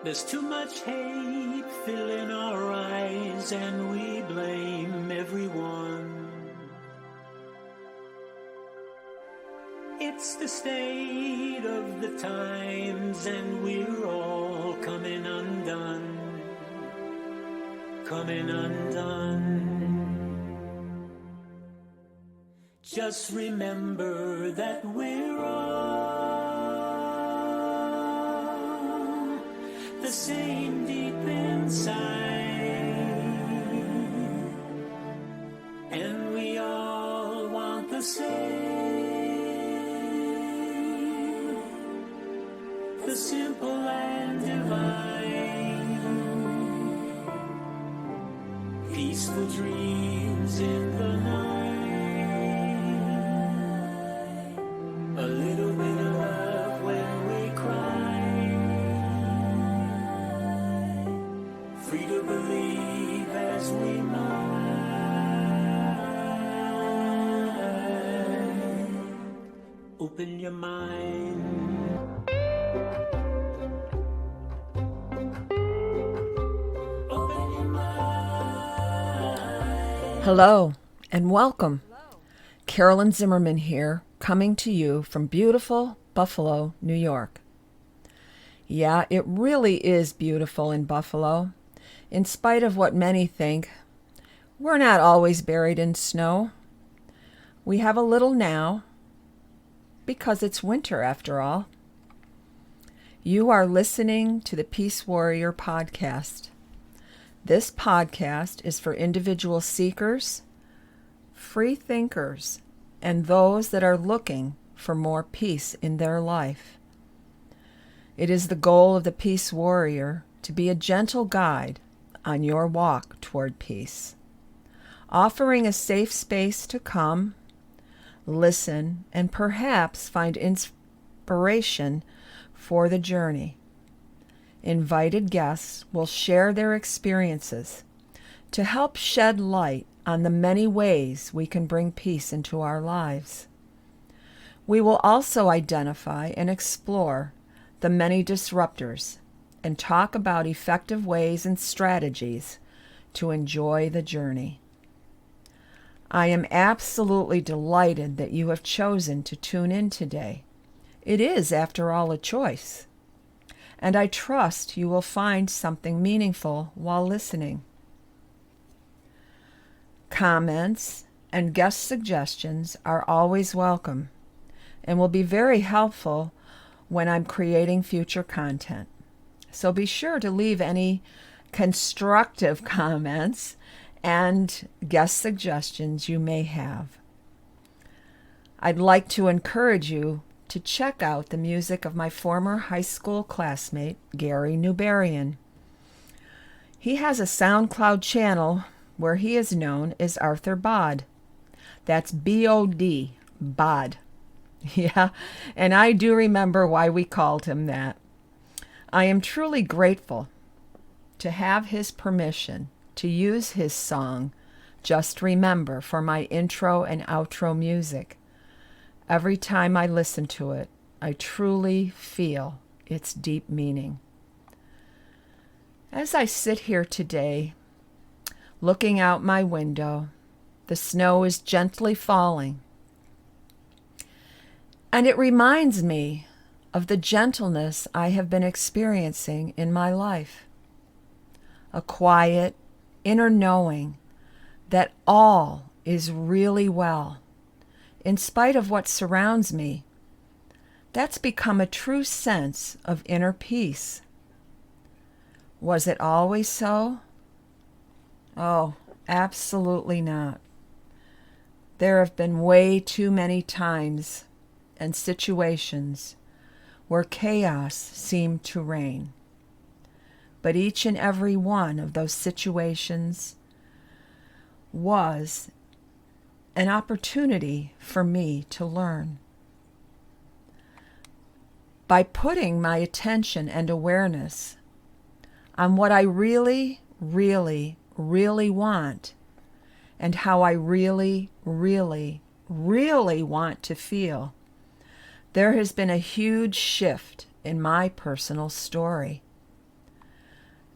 There's too much hate filling our eyes, and we blame everyone. It's the state of the times, and we're all coming undone. Coming undone. Just remember that we're all the same deep inside, and we all want the same, the simple and divine, peaceful dreams in the night, a little bit of love when we cry, free to believe as we might. Open your mind. Open your mind. Hello and welcome. Carolyn Zimmermann here, coming to you from beautiful Buffalo, New York. Yeah, it really is beautiful in Buffalo. In spite of what many think, we're not always buried in snow. We have a little now, because it's winter after all. You are listening to the Peace Warrior podcast. This podcast is for individual seekers, free thinkers, and those that are looking for more peace in their life. It is the goal of the Peace Warrior to be a gentle guide on your walk toward peace, offering a safe space to come, listen, and perhaps find inspiration for the journey. Invited guests will share their experiences to help shed light on the many ways we can bring peace into our lives. We will also identify and explore the many disruptors and talk about effective ways and strategies to enjoy the journey. I am absolutely delighted that you have chosen to tune in today. It is, after all, a choice, and I trust you will find something meaningful while listening. Comments and guest suggestions are always welcome and will be very helpful when I'm creating future content. So be sure to leave any constructive comments and guest suggestions you may have. I'd like to encourage you to check out the music of my former high school classmate, Gary Newberian. He has a SoundCloud channel where he is known as Arthur Bod. That's B-O-D, Bod. Yeah, and I do remember why we called him that. I am truly grateful to have his permission to use his song, Just Remember, for my intro and outro music. Every time I listen to it, I truly feel its deep meaning. As I sit here today, looking out my window, the snow is gently falling. And it reminds me of the gentleness I have been experiencing in my life. A quiet, inner knowing that all is really well, in spite of what surrounds me. That's become a true sense of inner peace. Was it always so? Oh, absolutely not. There have been way too many times and situations where chaos seemed to reign. But each and every one of those situations was an opportunity for me to learn. By putting my attention and awareness on what I really, really, really want and how I really, really, really want to feel, there has been a huge shift in my personal story.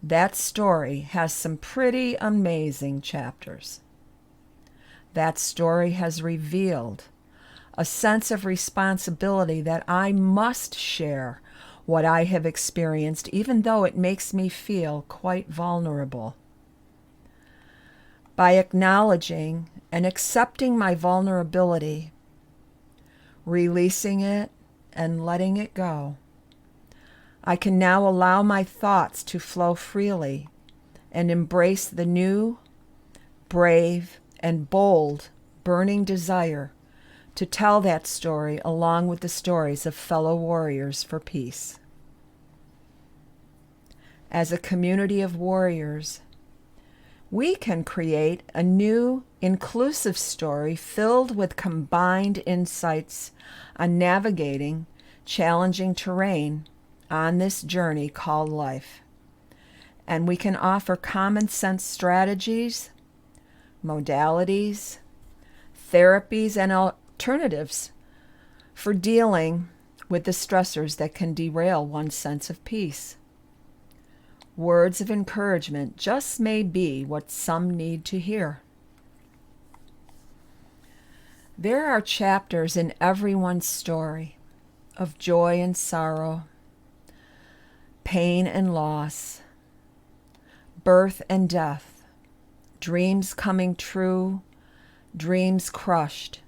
That story has some pretty amazing chapters. That story has revealed a sense of responsibility that I must share what I have experienced, even though it makes me feel quite vulnerable. By acknowledging and accepting my vulnerability, releasing it, and letting it go, I can now allow my thoughts to flow freely and embrace the new, brave, and bold, burning desire to tell that story along with the stories of fellow warriors for peace. As a community of warriors, we can create a new, inclusive story filled with combined insights on navigating challenging terrain on this journey called life. And we can offer common sense strategies, modalities, therapies, and alternatives for dealing with the stressors that can derail one's sense of peace. Words of encouragement just may be what some need to hear. There are chapters in everyone's story of joy and sorrow, pain and loss, birth and death, dreams coming true, dreams crushed,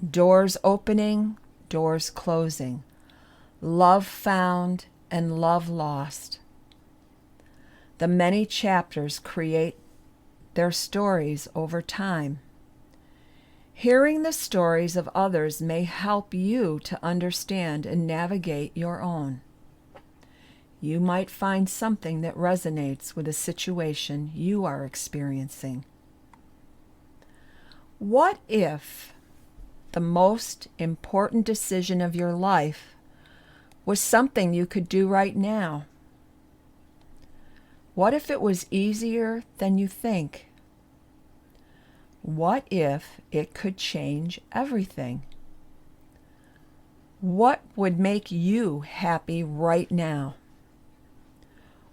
doors opening, doors closing, love found and love lost. The many chapters create their stories over time. Hearing the stories of others may help you to understand and navigate your own. You might find something that resonates with a situation you are experiencing. What if the most important decision of your life was something you could do right now? What if it was easier than you think? What if it could change everything? What would make you happy right now?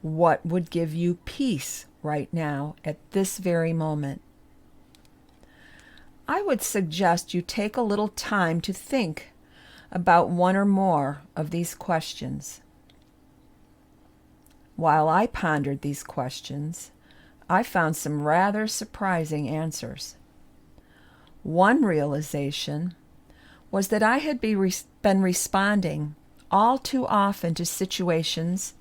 What would give you peace right now at this very moment? I would suggest you take a little time to think about one or more of these questions. While I pondered these questions, I found some rather surprising answers. One realization was that I had been responding all too often to situations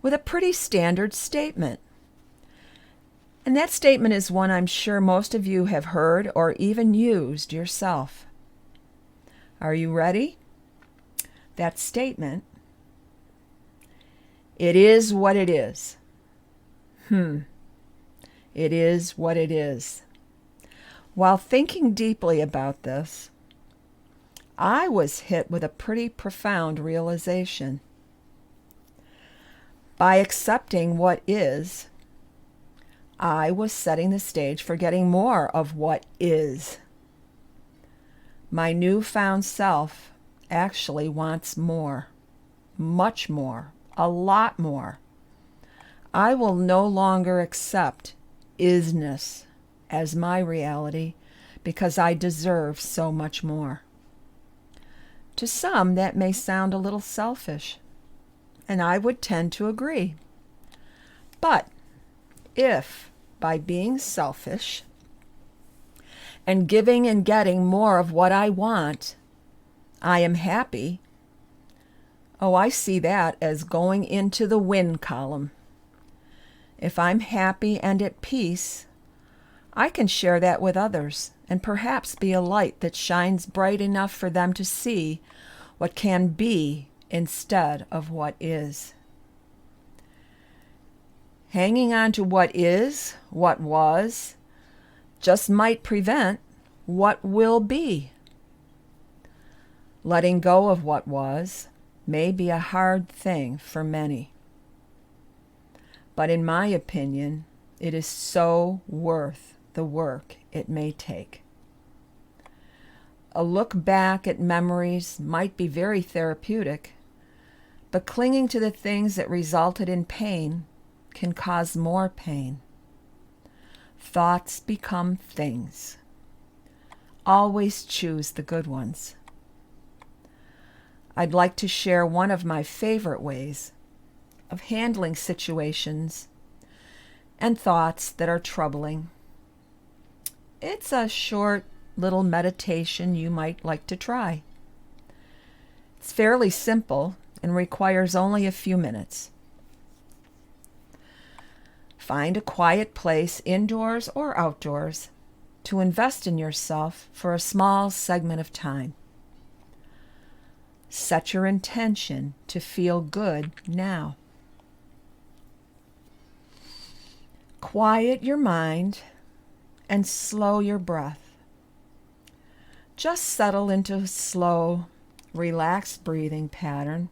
with a pretty standard statement. And that statement is one I'm sure most of you have heard or even used yourself. Are you ready? That statement: it is what it is. It is what it is. While thinking deeply about this, I was hit with a pretty profound realization. By accepting what is, I was setting the stage for getting more of what is. My newfound self actually wants more, much more, a lot more. I will no longer accept isness as my reality because I deserve so much more. To some, that may sound a little selfish, and I would tend to agree. But if, by being selfish and giving and getting more of what I want, I am happy, I see that as going into the win column. If I'm happy and at peace, I can share that with others and perhaps be a light that shines bright enough for them to see what can be instead of what is. Hanging on to what is, what was, just might prevent what will be. Letting go of what was may be a hard thing for many. But in my opinion, it is so worth the work it may take. A look back at memories might be very therapeutic, but clinging to the things that resulted in pain can cause more pain. Thoughts become things. Always choose the good ones. I'd like to share one of my favorite ways of handling situations and thoughts that are troubling. It's a short little meditation you might like to try. It's fairly simple and requires only a few minutes. Find a quiet place, indoors or outdoors, to invest in yourself for a small segment of time. Set your intention to feel good now. Quiet your mind and slow your breath. Just settle into a slow, relaxed breathing pattern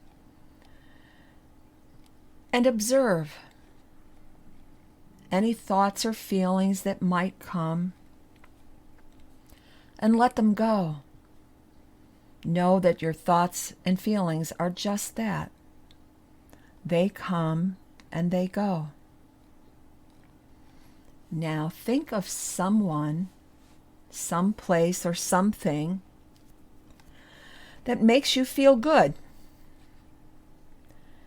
and observe any thoughts or feelings that might come and let them go. Know that your thoughts and feelings are just that. They come and they go. Now think of someone, some place, or something that makes you feel good.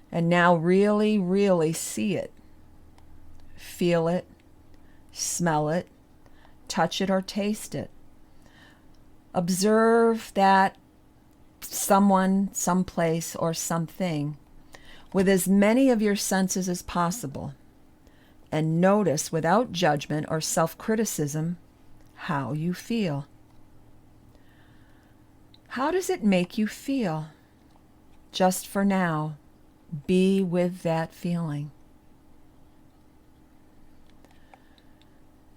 And now really, really see it. Feel it, smell it, touch it, or taste it. Observe that someone, someplace, or something with as many of your senses as possible, and notice without judgment or self-criticism how you feel. How does it make you feel? Just for now, be with that feeling.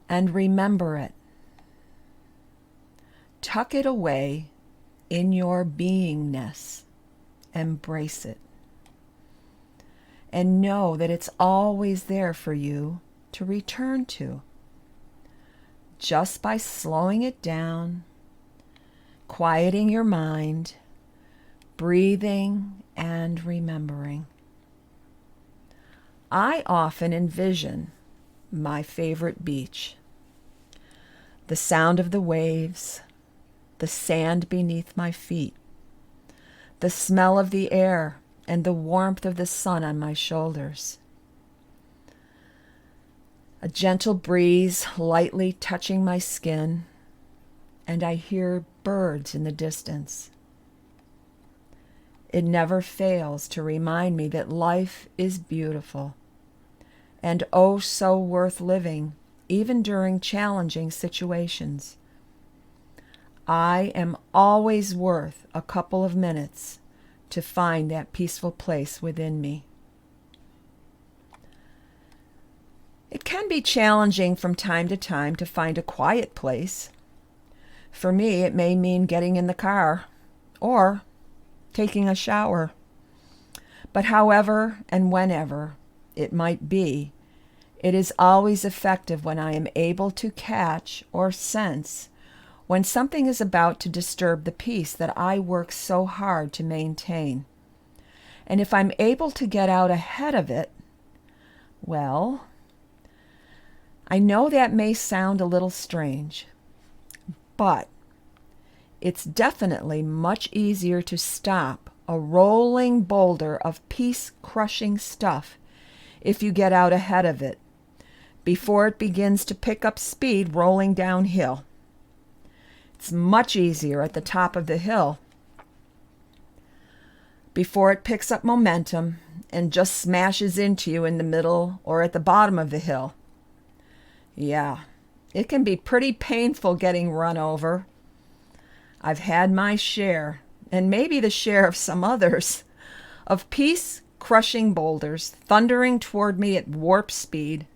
And remember it. Tuck it away in your beingness. Embrace it. And know that it's always there for you to return to. Just by slowing it down, quieting your mind, breathing, and remembering. I often envision my favorite beach. The sound of the waves, the sand beneath my feet, the smell of the air, and the warmth of the sun on my shoulders. A gentle breeze lightly touching my skin, and I hear birds in the distance. It never fails to remind me that life is beautiful and oh so worth living, even during challenging situations. I am always worth a couple of minutes to find that peaceful place within me. It can be challenging from time to time to find a quiet place. For me, it may mean getting in the car or taking a shower. But however and whenever it might be, it is always effective when I am able to catch or sense when something is about to disturb the peace that I work so hard to maintain. And if I'm able to get out ahead of it, well, I know that may sound a little strange, but it's definitely much easier to stop a rolling boulder of peace-crushing stuff if you get out ahead of it, before it begins to pick up speed rolling downhill. It's much easier at the top of the hill, before it picks up momentum and just smashes into you in the middle or at the bottom of the hill. Yeah, it can be pretty painful getting run over. I've had my share, and maybe the share of some others, of peace-crushing boulders thundering toward me at warp speed,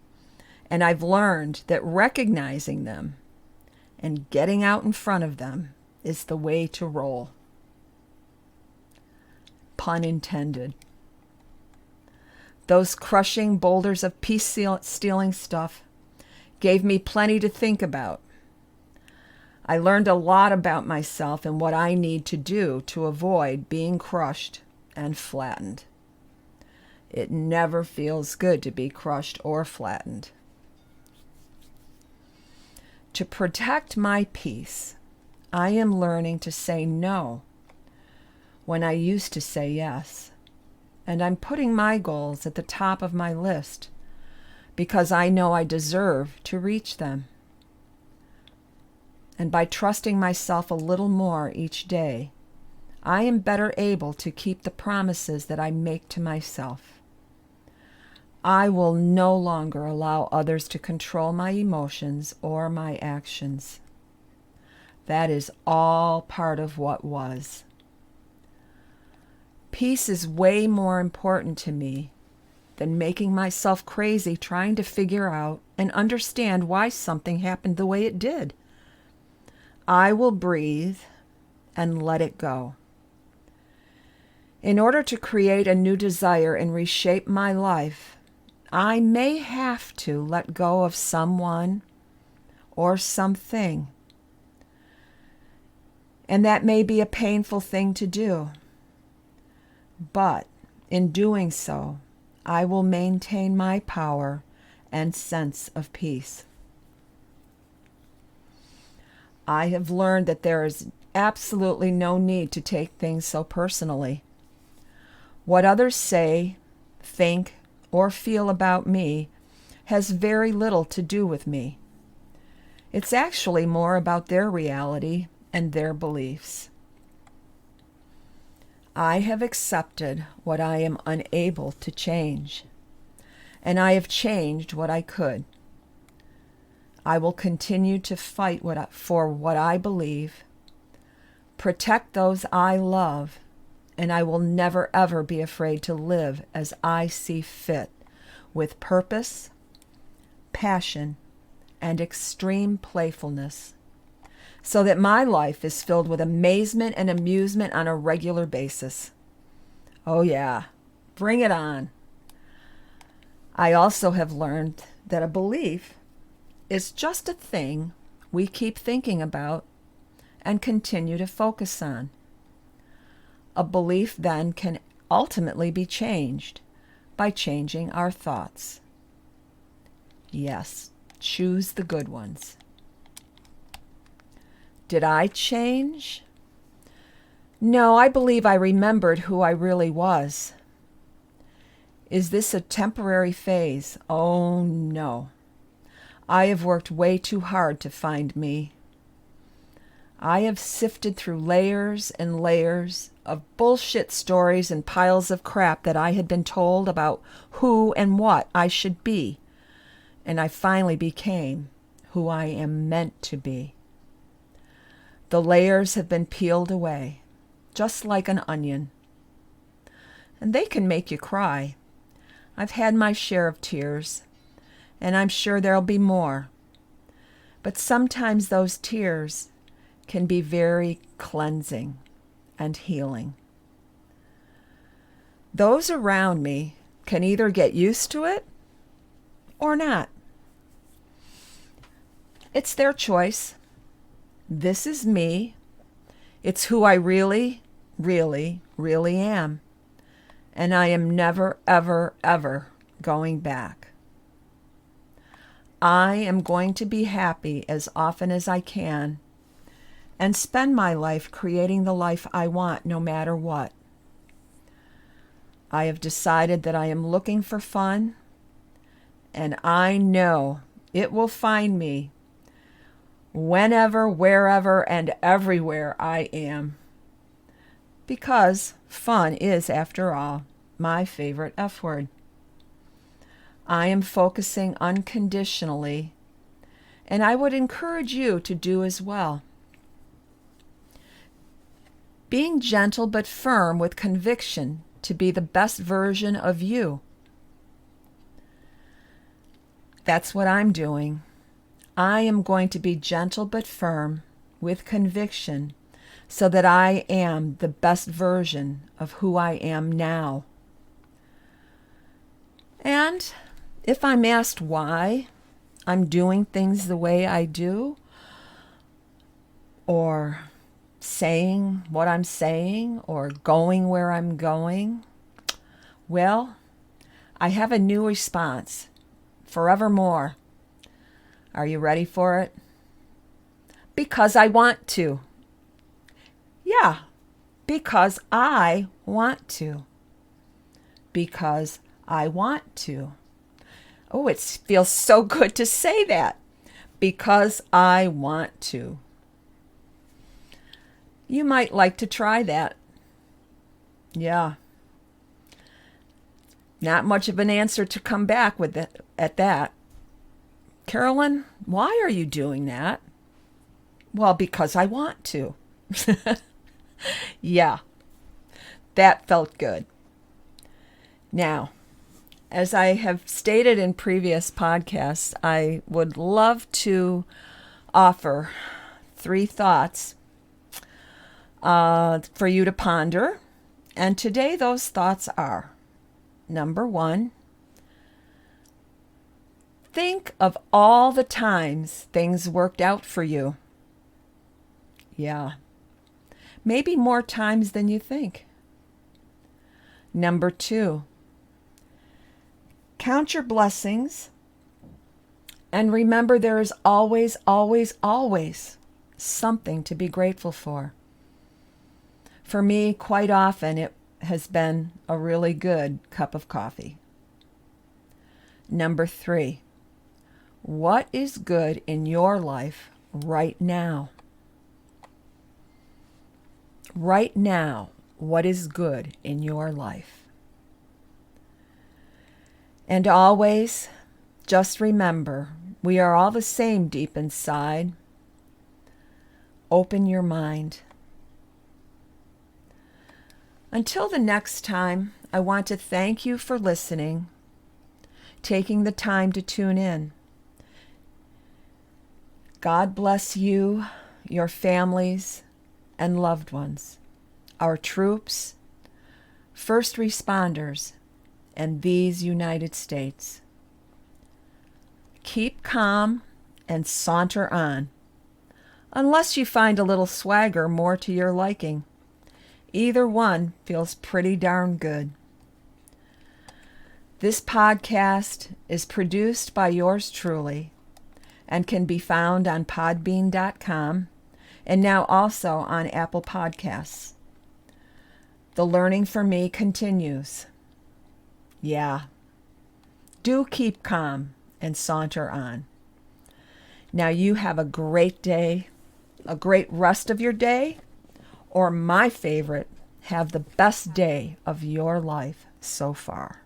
and I've learned that recognizing them and getting out in front of them is the way to roll. Pun intended. Those crushing boulders of peace-stealing stuff gave me plenty to think about. I learned a lot about myself and what I need to do to avoid being crushed and flattened. It never feels good to be crushed or flattened. To protect my peace, I am learning to say no when I used to say yes. And I'm putting my goals at the top of my list because I know I deserve to reach them. And by trusting myself a little more each day, I am better able to keep the promises that I make to myself. I will no longer allow others to control my emotions or my actions. That is all part of what was. Peace is way more important to me than making myself crazy trying to figure out and understand why something happened the way it did. I will breathe and let it go. In order to create a new desire and reshape my life, I may have to let go of someone or something. And that may be a painful thing to do. But in doing so, I will maintain my power and sense of peace. I have learned that there is absolutely no need to take things so personally. What others say, think, or feel about me has very little to do with me. It's actually more about their reality and their beliefs. I have accepted what I am unable to change, and I have changed what I could. I will continue to fight for what I believe, protect those I love, and I will never ever be afraid to live as I see fit, with purpose, passion, and extreme playfulness, so that my life is filled with amazement and amusement on a regular basis. Oh yeah, bring it on. I also have learned that a belief is just a thing we keep thinking about and continue to focus on. A belief then can ultimately be changed by changing our thoughts. Yes, choose the good ones. Did I change? No, I believe I remembered who I really was. Is this a temporary phase? Oh no. I have worked way too hard to find me. I have sifted through layers and layers of bullshit stories and piles of crap that I had been told about who and what I should be, and I finally became who I am meant to be. The layers have been peeled away, just like an onion. And they can make you cry. I've had my share of tears, and I'm sure there'll be more. But sometimes those tears can be very cleansing and healing. Those around me can either get used to it or not. It's their choice. This is me. It's who I really, really, really am. And I am never, ever, ever going back. I am going to be happy as often as I can and spend my life creating the life I want no matter what. I have decided that I am looking for fun, and I know it will find me whenever, wherever, and everywhere I am. Because fun is, after all, my favorite F word. I am focusing unconditionally, and I would encourage you to do as well. Being gentle but firm with conviction to be the best version of you. That's what I'm doing. I am going to be gentle but firm with conviction so that I am the best version of who I am now. And if I'm asked why I'm doing things the way I do, or saying what I'm saying, or going where I'm going, well, I have a new response. Forevermore. Are you ready for it? Because I want to. Yeah, because I want to. Because I want to. Oh, it feels so good to say that. Because I want to. You might like to try that. Yeah. Not much of an answer to come back with at that. Carolyn, why are you doing that? Well, because I want to. Yeah, that felt good. Now, as I have stated in previous podcasts, I would love to offer 3 thoughts for you to ponder. And today those thoughts are, number 1, think of all the times things worked out for you. Yeah, maybe more times than you think. Number 2, count your blessings and remember there is always, always, always something to be grateful for. For me, quite often, it has been a really good cup of coffee. Number 3, what is good in your life right now? Right now, what is good in your life? And always, just remember, we are all the same deep inside. Open your mind. Until the next time, I want to thank you for listening, taking the time to tune in. God bless you, your families, and loved ones, our troops, first responders, and these United States. Keep calm and saunter on, unless you find a little swagger more to your liking. Either one feels pretty darn good. This podcast is produced by yours truly and can be found on podbean.com and now also on Apple Podcasts. The learning for me continues. Yeah. Do keep calm and saunter on. Now you have a great day, a great rest of your day, or my favorite, have the best day of your life so far.